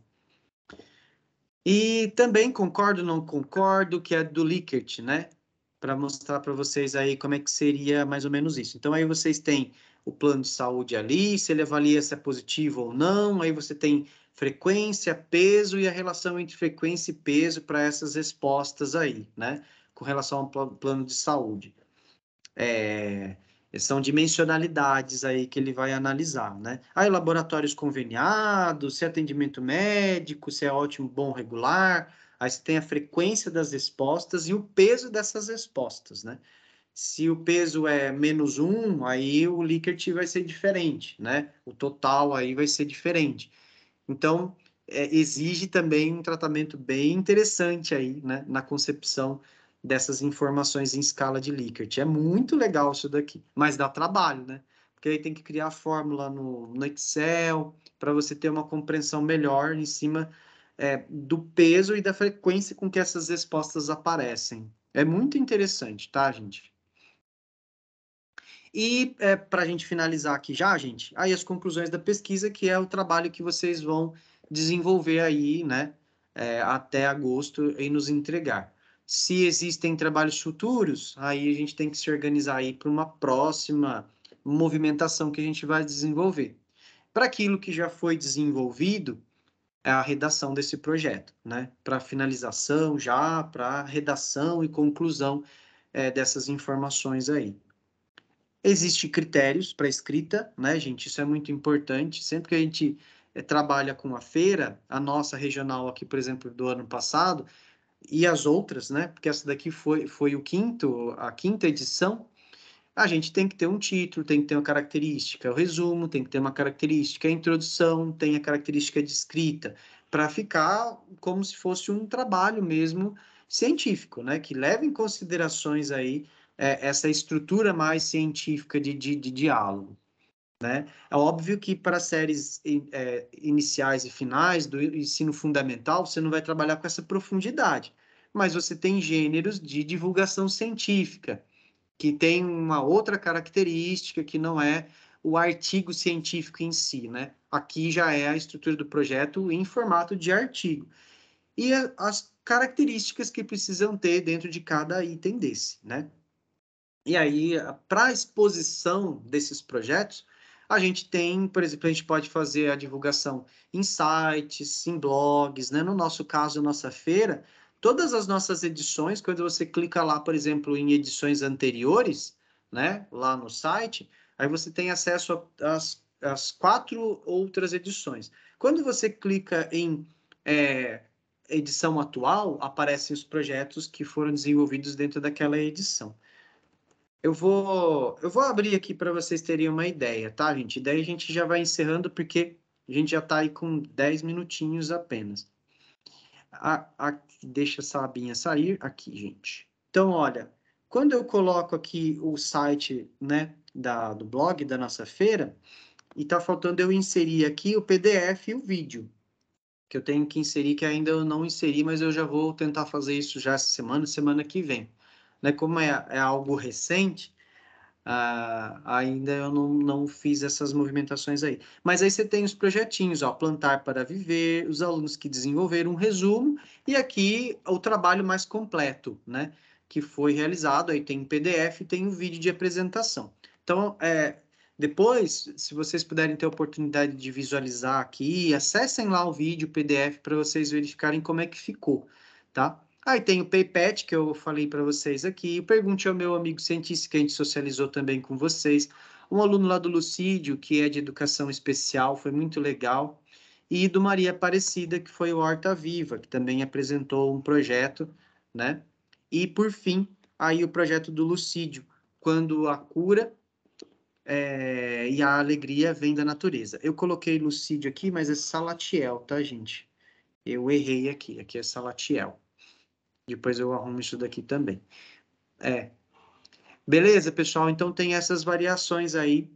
E também concordo, não concordo, que é do Likert, né? Para mostrar para vocês aí como é que seria mais ou menos isso. Então, aí vocês têm o plano de saúde ali, se ele avalia se é positivo ou não, aí você tem frequência, peso e a relação entre frequência e peso para essas respostas aí, né? Com relação ao plano de saúde. São dimensionalidades aí que ele vai analisar, né? Aí, laboratórios conveniados, se é atendimento médico, se é ótimo, bom, regular. Aí você tem a frequência das respostas e o peso dessas respostas, né? Se o peso é -1, aí o Likert vai ser diferente, né? O total aí vai ser diferente. Então, exige também um tratamento bem interessante aí, né? Na concepção dessas informações em escala de Likert. É muito legal isso daqui, mas dá trabalho, né? Porque aí tem que criar a fórmula no Excel para você ter uma compreensão melhor em cima do peso e da frequência com que essas respostas aparecem. É muito interessante, tá, gente? E para a gente finalizar aqui já, gente, aí as conclusões da pesquisa, que é o trabalho que vocês vão desenvolver aí, né, até agosto e nos entregar. Se existem trabalhos futuros, aí a gente tem que se organizar aí para uma próxima movimentação que a gente vai desenvolver. Para aquilo que já foi desenvolvido, é a redação desse projeto, né, para finalização já, para redação e conclusão dessas informações aí. Existem critérios para escrita, né, gente? Isso é muito importante. Sempre que a gente trabalha com a feira, a nossa regional aqui, por exemplo, do ano passado, e as outras, né? Porque essa daqui foi a quinta edição, a gente tem que ter um título, tem que ter uma característica, o resumo, tem que ter uma característica, a introdução, tem a característica de escrita, para ficar como se fosse um trabalho mesmo científico, né? Que leva em considerações aí essa estrutura mais científica de diálogo, né? É óbvio que para séries iniciais e finais do ensino fundamental, você não vai trabalhar com essa profundidade, mas você tem gêneros de divulgação científica, que tem uma outra característica que não é o artigo científico em si, né? Aqui já é a estrutura do projeto em formato de artigo. E as características que precisam ter dentro de cada item desse, né? E aí, para a exposição desses projetos, a gente tem, por exemplo, a gente pode fazer a divulgação em sites, em blogs, né? No nosso caso, nossa feira, todas as nossas edições, quando você clica lá, por exemplo, em edições anteriores, né? Lá no site, aí você tem acesso às 4 outras edições. Quando você clica em edição atual, aparecem os projetos que foram desenvolvidos dentro daquela edição. Eu vou abrir aqui para vocês terem uma ideia, tá, gente? Daí a gente já vai encerrando, porque a gente já está aí com 10 minutinhos apenas. Deixa a Sabinha sair aqui, gente. Então, olha, quando eu coloco aqui o site, né, do blog da nossa feira, e tá faltando eu inserir aqui o PDF e o vídeo, que eu tenho que inserir, que ainda eu não inseri, mas eu já vou tentar fazer isso já essa semana que vem. Né, como é algo recente, ainda eu não fiz essas movimentações aí. Mas aí você tem os projetinhos, ó, Plantar para Viver, os alunos que desenvolveram um resumo, e aqui o trabalho mais completo, né? Que foi realizado, aí tem o PDF e tem o vídeo de apresentação. Então, depois, se vocês puderem ter a oportunidade de visualizar aqui, acessem lá o vídeo, o PDF, para vocês verificarem como é que ficou, tá? Aí tem o PayPad, que eu falei para vocês aqui. Pergunte ao meu amigo cientista, que a gente socializou também com vocês. Um aluno lá do Lucídio, que é de educação especial, foi muito legal. E do Maria Aparecida, que foi o Horta Viva, que também apresentou um projeto, né? E, por fim, aí o projeto do Lucídio, quando a cura e a alegria vem da natureza. Eu coloquei Lucídio aqui, mas é Salatiel, tá, gente? Eu errei aqui. Aqui é Salatiel. Depois eu arrumo isso daqui também. Beleza, pessoal? Então tem essas variações aí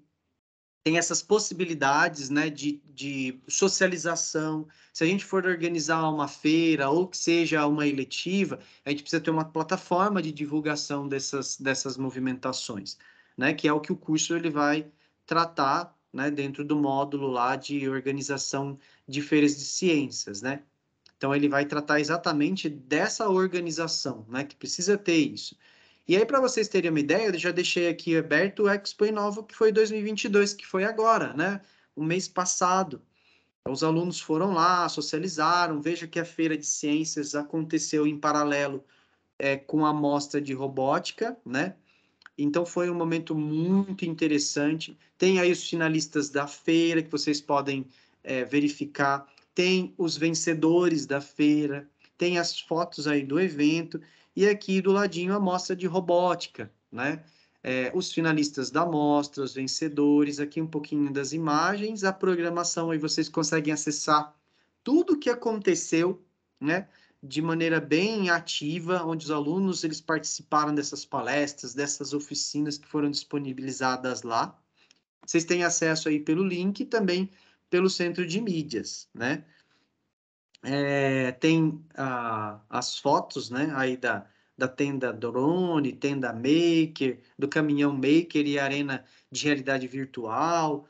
tem essas possibilidades, né, de socialização. Se a gente for organizar uma feira ou que seja uma eletiva, a gente precisa ter uma plataforma de divulgação dessas movimentações, né, que é o que o curso ele vai tratar, né, dentro do módulo lá de organização de feiras de ciências, né? Então, ele vai tratar exatamente dessa organização, né, que precisa ter isso. E aí, para vocês terem uma ideia, eu já deixei aqui aberto o Expo Inova, que foi 2022, que foi agora, né, o mês passado. Os alunos foram lá, socializaram, veja que a Feira de Ciências aconteceu em paralelo com a mostra de robótica, né? Então, foi um momento muito interessante. Tem aí os finalistas da feira, que vocês podem verificar. Tem os vencedores da feira. Tem as fotos aí do evento. E aqui do ladinho a mostra de robótica, né? Os finalistas da mostra, os vencedores. Aqui um pouquinho das imagens. A programação aí vocês conseguem acessar tudo o que aconteceu, né? De maneira bem ativa, onde os alunos eles participaram dessas palestras, dessas oficinas que foram disponibilizadas lá. Vocês têm acesso aí pelo link e também pelo centro de mídias, né? Tem as fotos, né, aí da tenda drone, tenda maker, do caminhão maker e arena de realidade virtual,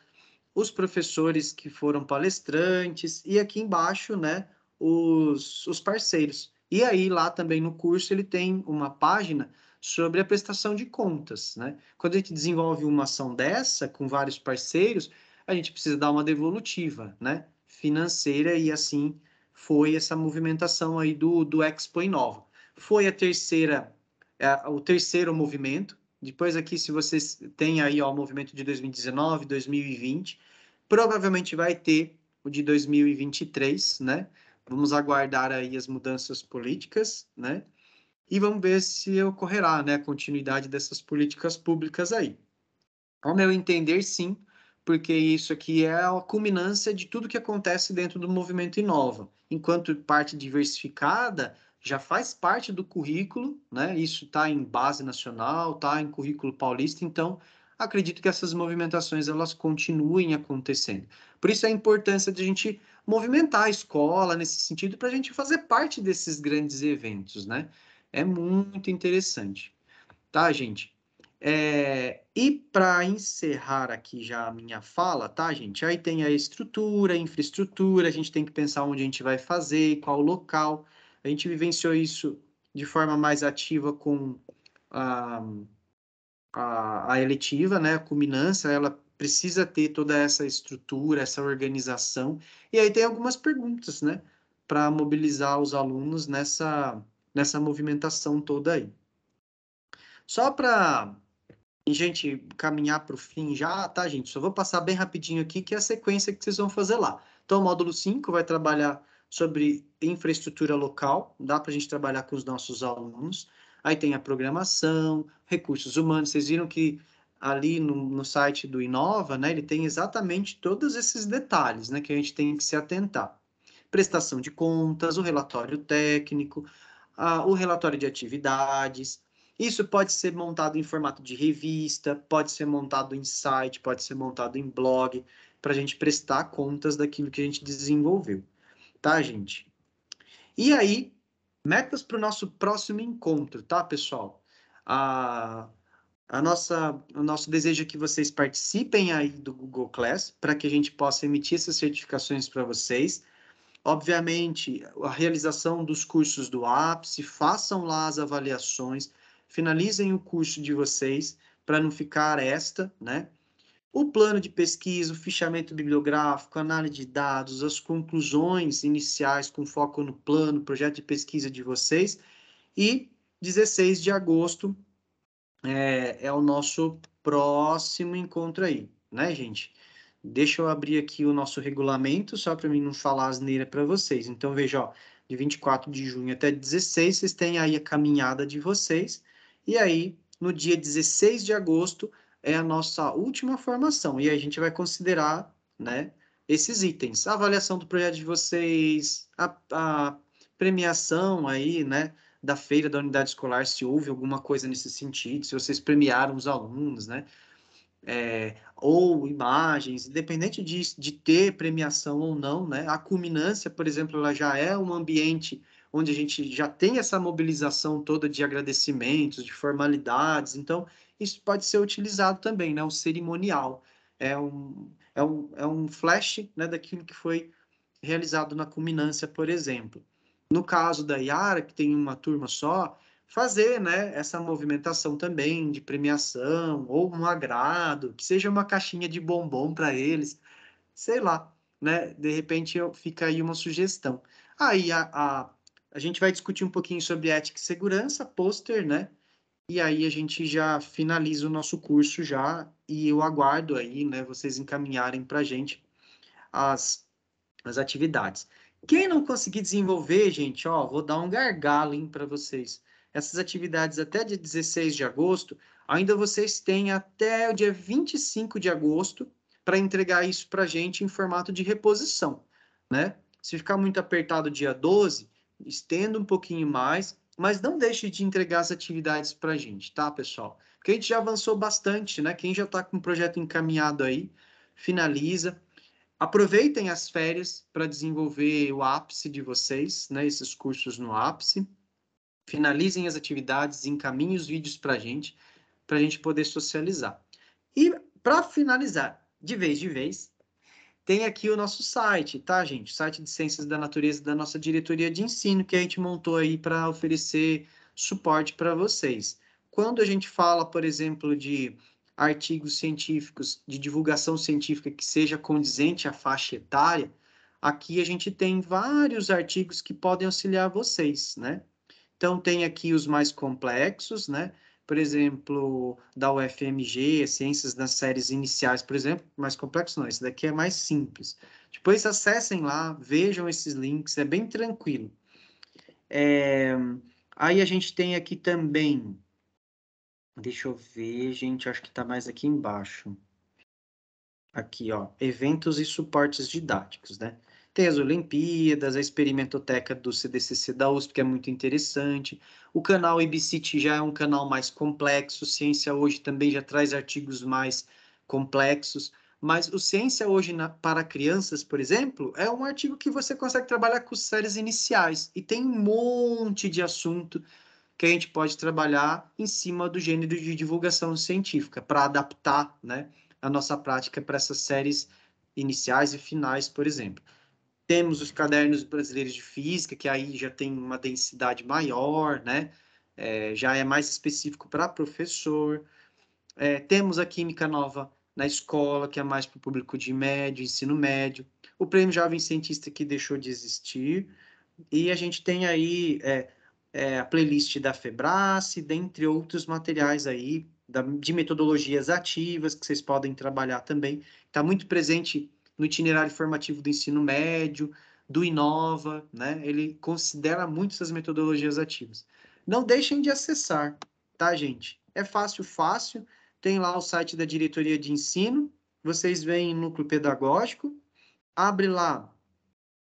os professores que foram palestrantes, e aqui embaixo, né, os parceiros. E aí, lá também no curso, ele tem uma página sobre a prestação de contas, né? Quando a gente desenvolve uma ação dessa, com vários parceiros, a gente precisa dar uma devolutiva, né, financeira, e assim foi essa movimentação aí do Expo Inova. Foi o terceiro movimento. Depois aqui, se vocês têm aí ó, o movimento de 2019, 2020, provavelmente vai ter o de 2023, né? Vamos aguardar aí as mudanças políticas, né? E vamos ver se ocorrerá, né, a continuidade dessas políticas públicas aí. Ao meu entender, sim, porque isso aqui é a culminância de tudo que acontece dentro do movimento Inova. Enquanto parte diversificada, já faz parte do currículo, né? Isso está em base nacional, está em currículo paulista, então acredito que essas movimentações elas continuem acontecendo. Por isso a importância de a gente movimentar a escola nesse sentido para a gente fazer parte desses grandes eventos, né? É muito interessante, tá, gente? E para encerrar aqui já a minha fala, tá, gente? Aí tem a estrutura, a infraestrutura, a gente tem que pensar onde a gente vai fazer, qual o local. A gente vivenciou isso de forma mais ativa com a, a eletiva, né? A culminância, ela precisa ter toda essa estrutura, essa organização. E aí tem algumas perguntas, né? Para mobilizar os alunos nessa movimentação toda aí. Só para e, gente, caminhar para o fim já, tá, gente? Só vou passar bem rapidinho aqui, que é a sequência que vocês vão fazer lá. Então, o módulo 5 vai trabalhar sobre infraestrutura local, dá para a gente trabalhar com os nossos alunos. Aí tem a programação, recursos humanos. Vocês viram que ali no site do Inova, né, ele tem exatamente todos esses detalhes, né, que a gente tem que se atentar. Prestação de contas, o relatório técnico, o relatório de atividades. Isso pode ser montado em formato de revista, pode ser montado em site, pode ser montado em blog, para a gente prestar contas daquilo que a gente desenvolveu. Tá, gente? E aí, metas para o nosso próximo encontro, tá, pessoal? O nosso desejo é que vocês participem aí do Google Class, para que a gente possa emitir essas certificações para vocês. Obviamente, a realização dos cursos do ápice, façam lá as avaliações, finalizem o curso de vocês, para não ficar né? O plano de pesquisa, o fichamento bibliográfico, análise de dados, as conclusões iniciais com foco no plano, projeto de pesquisa de vocês. E 16 de agosto é o nosso próximo encontro aí, né, gente? Deixa eu abrir aqui o nosso regulamento, só para mim não falar asneira para vocês. Então, veja, ó, de 24 de junho até 16, vocês têm aí a caminhada de vocês. E aí, no dia 16 de agosto, é a nossa última formação. E aí a gente vai considerar, né, esses itens. A avaliação do projeto de vocês, a premiação aí, né, da feira da unidade escolar, se houve alguma coisa nesse sentido, se vocês premiaram os alunos, né? ou imagens, independente de ter premiação ou não, né? A culminância, por exemplo, ela já é um ambiente onde a gente já tem essa mobilização toda de agradecimentos, de formalidades, então isso pode ser utilizado também, né? O cerimonial é um flash, né, daquilo que foi realizado na culminância, por exemplo. No caso da Yara, que tem uma turma só, fazer, né, essa movimentação também de premiação, ou um agrado, que seja uma caixinha de bombom para eles, sei lá, né? De repente fica aí uma sugestão. Aí a gente vai discutir um pouquinho sobre ética e segurança, pôster, né? E aí a gente já finaliza o nosso curso já, e eu aguardo aí, né, vocês encaminharem para a gente as atividades. Quem não conseguir desenvolver, gente, ó, vou dar um gargalo para vocês. Essas atividades até dia 16 de agosto, ainda vocês têm até o dia 25 de agosto para entregar isso para a gente em formato de reposição, né? Se ficar muito apertado dia 12, estenda um pouquinho mais, mas não deixe de entregar as atividades para a gente, tá, pessoal? Porque a gente já avançou bastante, né? Quem já está com o projeto encaminhado aí, finaliza. Aproveitem as férias para desenvolver o ápice de vocês, né? Esses cursos no ápice. Finalizem as atividades, encaminhem os vídeos para a gente poder socializar. E para finalizar, de vez, tem aqui o nosso site, tá, gente? O site de Ciências da Natureza da nossa diretoria de ensino, que a gente montou aí para oferecer suporte para vocês. Quando a gente fala, por exemplo, de artigos científicos, de divulgação científica que seja condizente à faixa etária, aqui a gente tem vários artigos que podem auxiliar vocês, né? Então, tem aqui os mais complexos, né? Por exemplo, da UFMG, Ciências das Séries Iniciais, por exemplo, mais complexo não, esse daqui é mais simples. Depois acessem lá, vejam esses links, é bem tranquilo. Aí a gente tem aqui também, deixa eu ver, gente, acho que está mais aqui embaixo. Aqui, ó, eventos e suportes didáticos, né? Tem as Olimpíadas, a experimentoteca do CDCC da USP, que é muito interessante. O canal IBCIT já é um canal mais complexo. Ciência Hoje também já traz artigos mais complexos. Mas o Ciência Hoje para crianças, por exemplo, é um artigo que você consegue trabalhar com séries iniciais. E tem um monte de assunto que a gente pode trabalhar em cima do gênero de divulgação científica, para adaptar, né, a nossa prática para essas séries iniciais e finais, por exemplo. Temos os cadernos brasileiros de física, que aí já tem uma densidade maior, né? Já é mais específico para professor. Temos a Química Nova na escola, que é mais para o público de médio, ensino médio. O Prêmio Jovem Cientista, que deixou de existir. E a gente tem aí a playlist da Febrace, dentre outros materiais aí, de metodologias ativas, que vocês podem trabalhar também. Está muito presente no itinerário formativo do ensino médio, do Inova, né? Ele considera muito essas metodologias ativas. Não deixem de acessar, tá, gente? É fácil, fácil. Tem lá o site da diretoria de ensino, vocês veem núcleo pedagógico, abre lá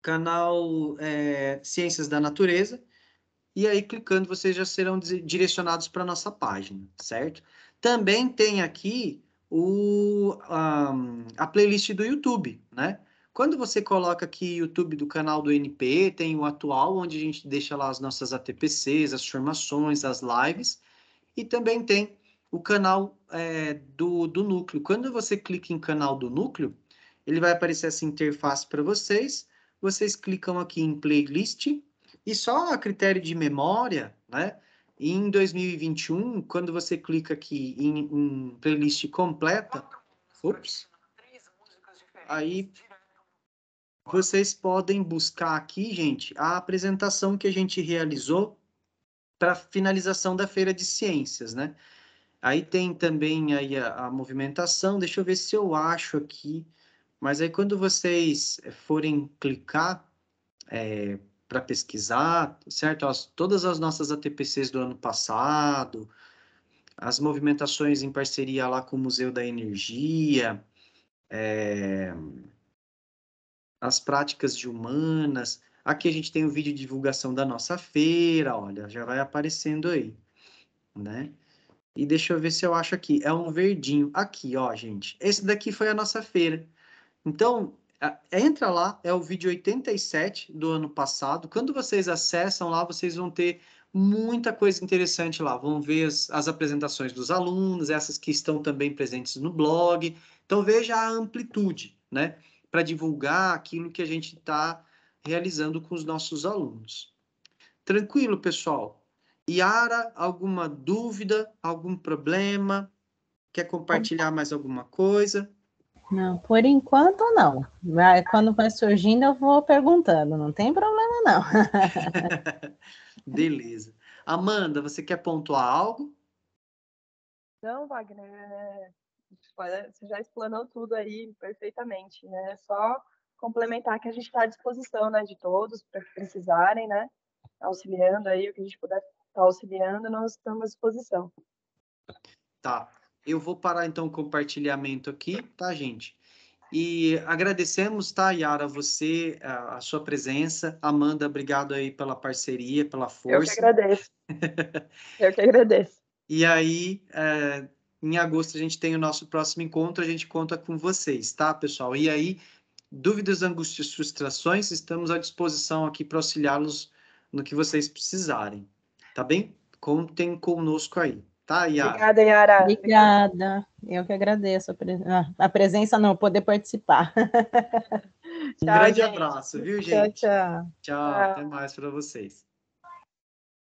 canal Ciências da Natureza, e aí clicando vocês já serão direcionados para a nossa página, certo? Também tem aqui a playlist do YouTube, né? Quando você coloca aqui YouTube do canal do NP, tem o atual, onde a gente deixa lá as nossas ATPCs, as formações, as lives, e também tem o canal do Núcleo. Quando você clica em canal do Núcleo, ele vai aparecer essa interface para vocês. Vocês clicam aqui em playlist e só a critério de memória, né? Em 2021, quando você clica aqui em playlist completa, aí vocês podem buscar aqui, gente, a apresentação que a gente realizou para finalização da Feira de Ciências, né? Aí tem também aí a movimentação, deixa eu ver se eu acho aqui, mas aí quando vocês forem clicar para pesquisar, certo? Todas as nossas ATPCs do ano passado, as movimentações em parceria lá com o Museu da Energia, as práticas de humanas, aqui a gente tem o vídeo de divulgação da nossa feira, olha, já vai aparecendo aí, né? E deixa eu ver se eu acho aqui. É um verdinho. Aqui, ó, gente. Esse daqui foi a nossa feira. Então, entra lá, é o vídeo 87 do ano passado. Quando vocês acessam lá, vocês vão ter muita coisa interessante lá. Vão ver as apresentações dos alunos, essas que estão também presentes no blog. Então, veja a amplitude, né? Para divulgar aquilo que a gente está realizando com os nossos alunos. Tranquilo, pessoal? Yara, alguma dúvida, algum problema? Quer compartilhar mais alguma coisa? Não, por enquanto não. Quando vai surgindo, eu vou perguntando, não tem problema não. Beleza. Amanda, você quer pontuar algo? Não, Wagner, você já explanou tudo aí perfeitamente, né? É só complementar que a gente está à disposição, né, de todos, para que precisarem, né? Auxiliando aí, o que a gente puder estar auxiliando, nós estamos à disposição. Tá. Eu vou parar então o compartilhamento aqui, tá, gente? E agradecemos, tá, Yara, você, a sua presença. Amanda, obrigado aí pela parceria, pela Eu que força. agradeço. Eu que agradeço. E aí, em agosto, a gente tem o nosso próximo encontro, a gente conta com vocês, tá, pessoal? E aí, dúvidas, angústias, frustrações, estamos à disposição aqui para auxiliá-los no que vocês precisarem, tá bem? Contem conosco aí, tá, Yara? Obrigada, Yara. Obrigada. Eu que agradeço a presença, não, poder participar. Um Tchau, grande gente. abraço, viu, Tchau, gente? tchau. Tchau, até mais para vocês.